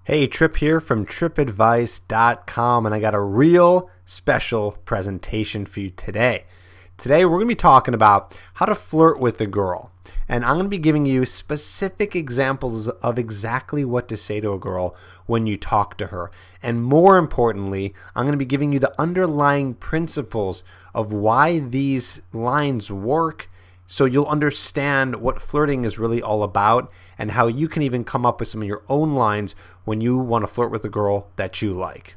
Hey, Tripp here from trippadvice.com, and I got a real special presentation for you today. Today, we're going to be talking about how to flirt with a girl, and I'm going to be giving you specific examples of exactly what to say to a girl when you talk to her. And more importantly, I'm going to be giving you the underlying principles of why these lines work, so you'll understand what flirting is really all about and how you can even come up with some of your own lines when you want to flirt with a girl that you like.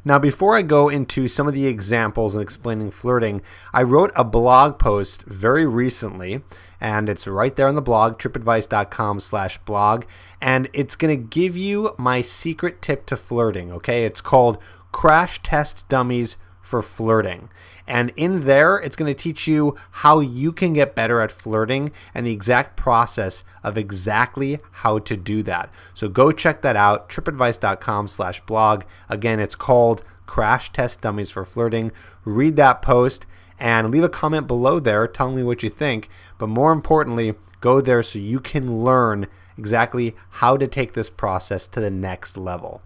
Now, before I go into some of the examples and explaining flirting, I wrote a blog post very recently, and it's right there on the blog, trippadvice.com/blog, and it's going to give you my secret tip to flirting, okay? It's called Crash Test Dummies for Flirting. And in there, it's going to teach you how you can get better at flirting and the exact process of exactly how to do that. So go check that out, trippadvice.com/blog. Again, it's called Crash Test Dummies for Flirting. Read that post and leave a comment below there telling me what you think. But more importantly, go there so you can learn exactly how to take this process to the next level.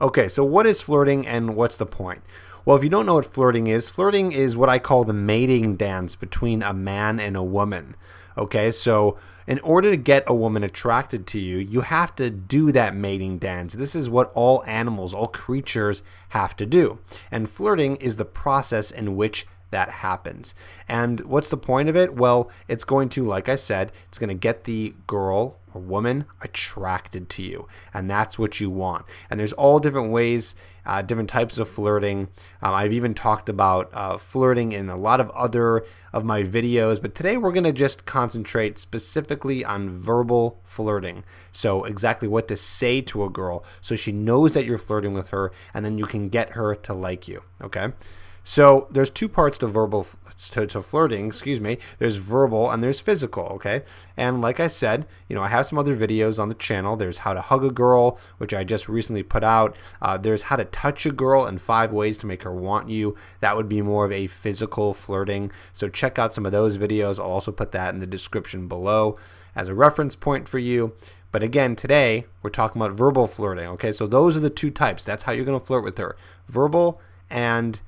Okay, so what is flirting and what's the point? Well, if you don't know what flirting is what I call the mating dance between a man and a woman. Okay, so in order to get a woman attracted to you, you have to do that mating dance. This is what all animals, all creatures have to do. And flirting is the process in which that happens. And what's the point of it? Well, it's going to, like I said, it's going to get the girl or woman attracted to you. And that's what you want. And there's all different ways, different types of flirting. I've even talked about flirting in a lot of other of my videos. But today we're going to just concentrate specifically on verbal flirting. So exactly what to say to a girl so she knows that you're flirting with her, and then you can get her to like you. Okay? So there's two parts to flirting, There's verbal and there's physical, okay? And like I said, I have some other videos on the channel. There's how to hug a girl, which I just recently put out. There's how to touch a girl and 5 ways to make her want you. That would be more of a physical flirting. So check out some of those videos. I'll also put that in the description below as a reference point for you. But again, today we're talking about verbal flirting, okay? So those are the two types. That's how you're going to flirt with her. Verbal and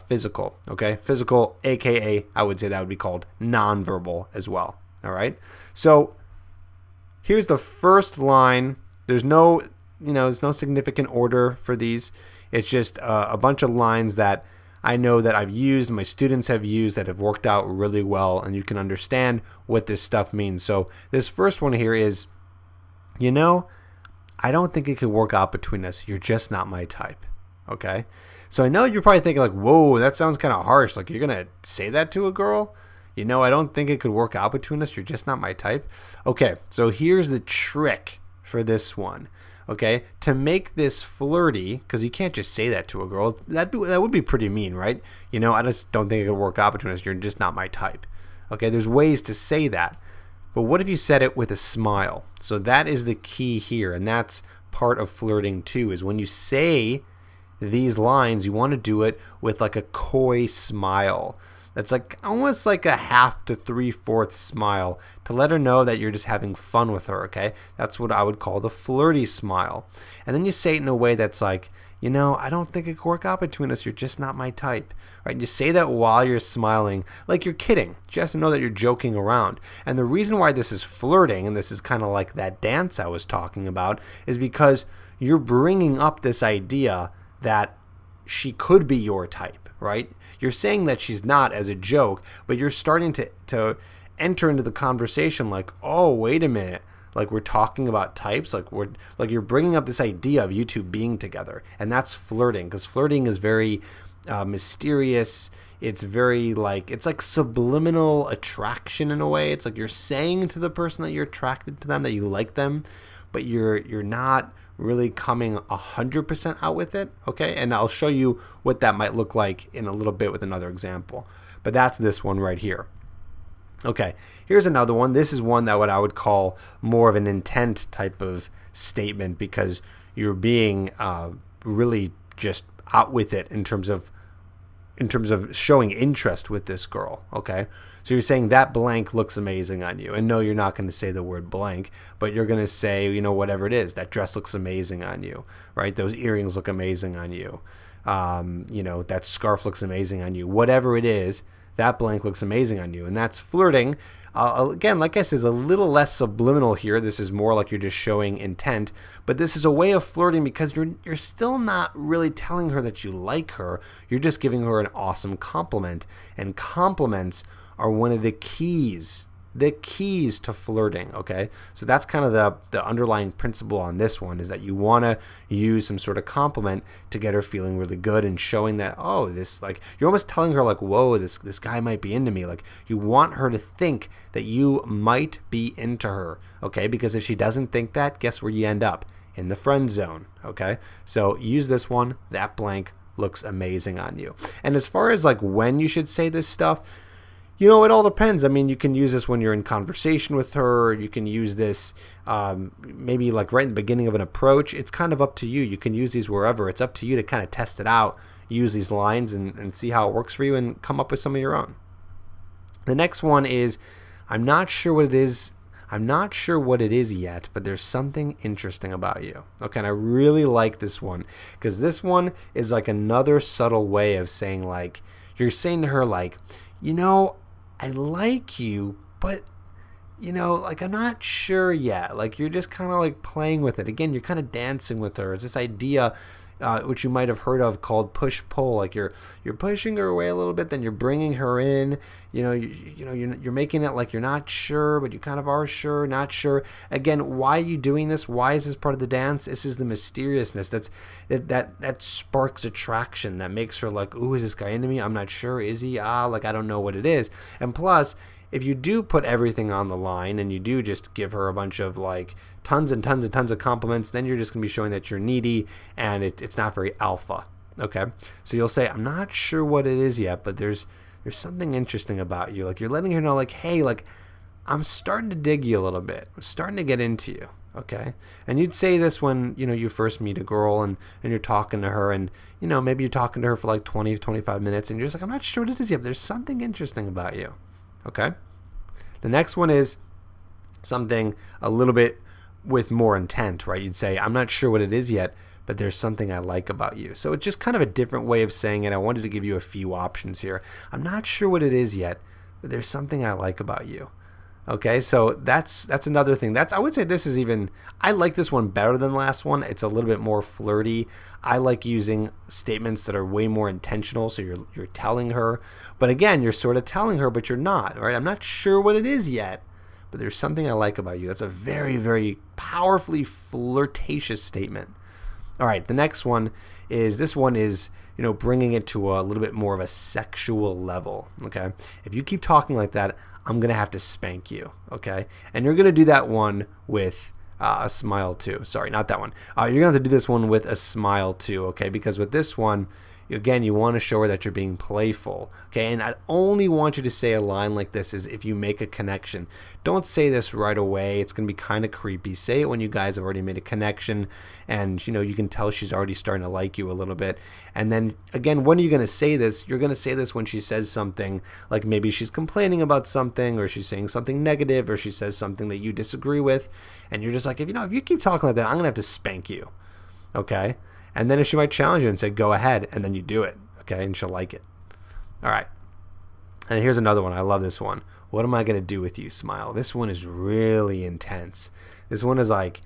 physical, okay? Physical, aka I would say that would be called nonverbal as well. All right. So here's the first line. There's no significant order for these. It's just a bunch of lines that I know that I've used, my students have used, that have worked out really well, and you can understand what this stuff means. So this first one here is, I don't think it could work out between us. You're just not my type. Okay. So I know you're probably thinking like, whoa, that sounds kind of harsh. Like, you're going to say that to a girl? I don't think it could work out between us. You're just not my type. Okay, so here's the trick for this one. Okay, to make this flirty, because you can't just say that to a girl. That would be pretty mean, right? I just don't think it could work out between us. You're just not my type. Okay, there's ways to say that. But what if you said it with a smile? So that is the key here, and that's part of flirting too, is when you say these lines, you want to do it with like a coy smile. That's like almost like a 1/2 to 3/4 smile to let her know that you're just having fun with her, okay? That's what I would call the flirty smile. And then you say it in a way that's like, I don't think it could work out between us. You're just not my type, right? And you say that while you're smiling, like you're kidding. She has to know that you're joking around. And the reason why this is flirting, and this is kind of like that dance I was talking about, is because you're bringing up this idea that she could be your type, right? You're saying that she's not as a joke, but you're starting to enter into the conversation like, oh, wait a minute, like we're talking about types, like you're bringing up this idea of you two being together, and that's flirting, because flirting is very mysterious. It's very it's like subliminal attraction in a way. It's like you're saying to the person that you're attracted to them, that you like them, but you're not really coming 100% out with it, okay? And I'll show you what that might look like in a little bit with another example. But that's this one right here. Okay, here's another one. This is one that what I would call more of an intent type of statement, because you're being really just out with it in terms of in terms of showing interest with this girl, okay? So you're saying that blank looks amazing on you. And no, you're not going to say the word blank, but you're going to say, you know, whatever it is. That dress looks amazing on you, right? Those earrings look amazing on you. You know, that scarf looks amazing on you. Whatever it is, that blank looks amazing on you. And that's flirting. Again, like I said, it's a little less subliminal here. This is more like you're just showing intent. But this is a way of flirting because you're still not really telling her that you like her. You're just giving her an awesome compliment. And compliments are one of the keys to flirting, okay? So that's kind of the underlying principle on this one, is that you want to use some sort of compliment to get her feeling really good and showing that, oh, this, like, you're almost telling her, like, whoa, this guy might be into me. Like, you want her to think that you might be into her, okay? Because if she doesn't think that, guess where you end up? In the friend zone, okay? So use this one. That blank looks amazing on you. And as far as, like, when you should say this stuff, you know, it all depends. I mean, you can use this when you're in conversation with her. You can use this maybe like right in the beginning of an approach. It's kind of up to you. You can use these wherever. It's up to you to kind of test it out, use these lines and see how it works for you and come up with some of your own. The next one is, I'm not sure what it is. I'm not sure what it is yet, but there's something interesting about you. Okay, and I really like this one because this one is like another subtle way of saying, like, you're saying to her, like, you know, I like you, but, you know, like, I'm not sure yet. Like, you're just kind of like playing with it. Again, you're kind of dancing with her. It's this idea, which you might have heard of, called push-pull. Like, you're pushing her away a little bit, then you're bringing her in. You know, you're making it like you're not sure, but you kind of are sure, not sure. Again, why are you doing this? Why is this part of the dance? This is the mysteriousness that sparks attraction, that makes her like, ooh, is this guy into me? I'm not sure. Is he? Like, I don't know what it is. And plus, if you do put everything on the line and you do just give her a bunch of like tons and tons and tons of compliments, then you're just going to be showing that you're needy and it's not very alpha. Okay, so you'll say, I'm not sure what it is yet, but there's something interesting about you. Like, you're letting her know, like, hey, like, I'm starting to dig you a little bit. I'm starting to get into you. Okay, and you'd say this when, you know, you first meet a girl and you're talking to her, and, you know, maybe you're talking to her for like 20-25 minutes and you're just like, I'm not sure what it is yet, but there's something interesting about you. Okay, the next one is something a little bit with more intent, right? You'd say, I'm not sure what it is yet, but there's something I like about you. So it's just kind of a different way of saying it. I wanted to give you a few options here. I'm not sure what it is yet, but there's something I like about you. Okay, so that's another thing. I would say this is even, I like this one better than the last one. It's a little bit more flirty. I like using statements that are way more intentional, so you're telling her. But again, you're sort of telling her, but you're not, right? I'm not sure what it is yet, but there's something I like about you. That's a very, very powerfully flirtatious statement. All right, the next one is, you know, bringing it to a little bit more of a sexual level, okay? If you keep talking like that, I'm going to have to spank you, okay? And you're going to do that one with a smile too. Sorry, not that one. You're going to have to do this one with a smile too, okay? Because with this one, again, you want to show her that you're being playful, okay? And I only want you to say a line like this is if you make a connection. Don't say this right away. It's going to be kind of creepy. Say it when you guys have already made a connection and, you know, you can tell she's already starting to like you a little bit. And then, again, when are you going to say this? You're going to say this when she says something like maybe she's complaining about something, or she's saying something negative, or she says something that you disagree with. And you're just like, if you keep talking like that, I'm going to have to spank you, okay? And then if she might challenge you and say, go ahead, and then you do it, okay? And she'll like it. All right. And here's another one. I love this one. What am I going to do with you, smile? This one is really intense. This one is like,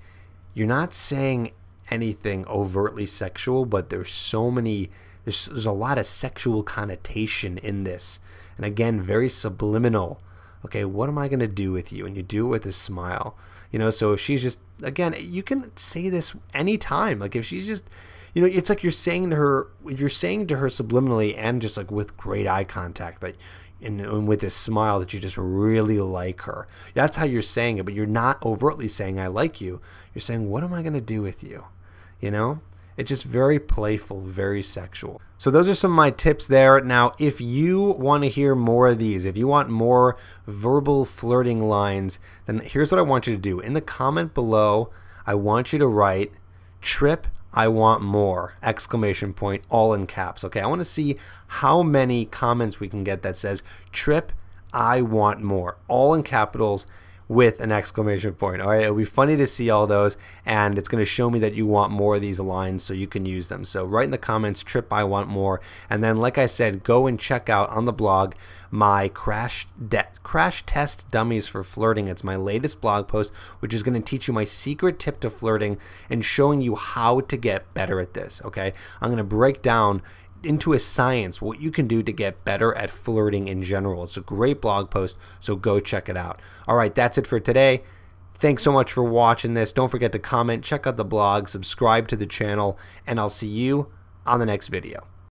you're not saying anything overtly sexual, but there's a lot of sexual connotation in this. And again, very subliminal. Okay, what am I going to do with you? And you do it with a smile. You know, so if she's just, again, you can say this anytime. Like if she's just, you know, it's like you're saying to her subliminally and just like with great eye contact, like, and with this smile that you just really like her. That's how you're saying it, but you're not overtly saying I like you. You're saying, what am I going to do with you? You know? It's just very playful, very sexual. So those are some of my tips there. Now, if you want to hear more of these, if you want more verbal flirting lines, then here's what I want you to do. In the comment below, I want you to write, Tripp, I want more, exclamation point, all in caps. Okay, I want to see how many comments we can get that says, Tripp, I want more, all in capitals with an exclamation point. All right, it'll be funny to see all those, and it's going to show me that you want more of these lines so you can use them. So write in the comments, Tripp, I want more. And then, like I said, go and check out on the blog my crash test dummies for flirting. It's my latest blog post, which is going to teach you my secret tip to flirting and showing you how to get better at this. Okay, I'm going to break down into a science what you can do to get better at flirting in general. It's a great blog post, so go check it out. All right, that's it for today. Thanks so much for watching this. Don't forget to comment, check out the blog, subscribe to the channel, and I'll see you on the next video.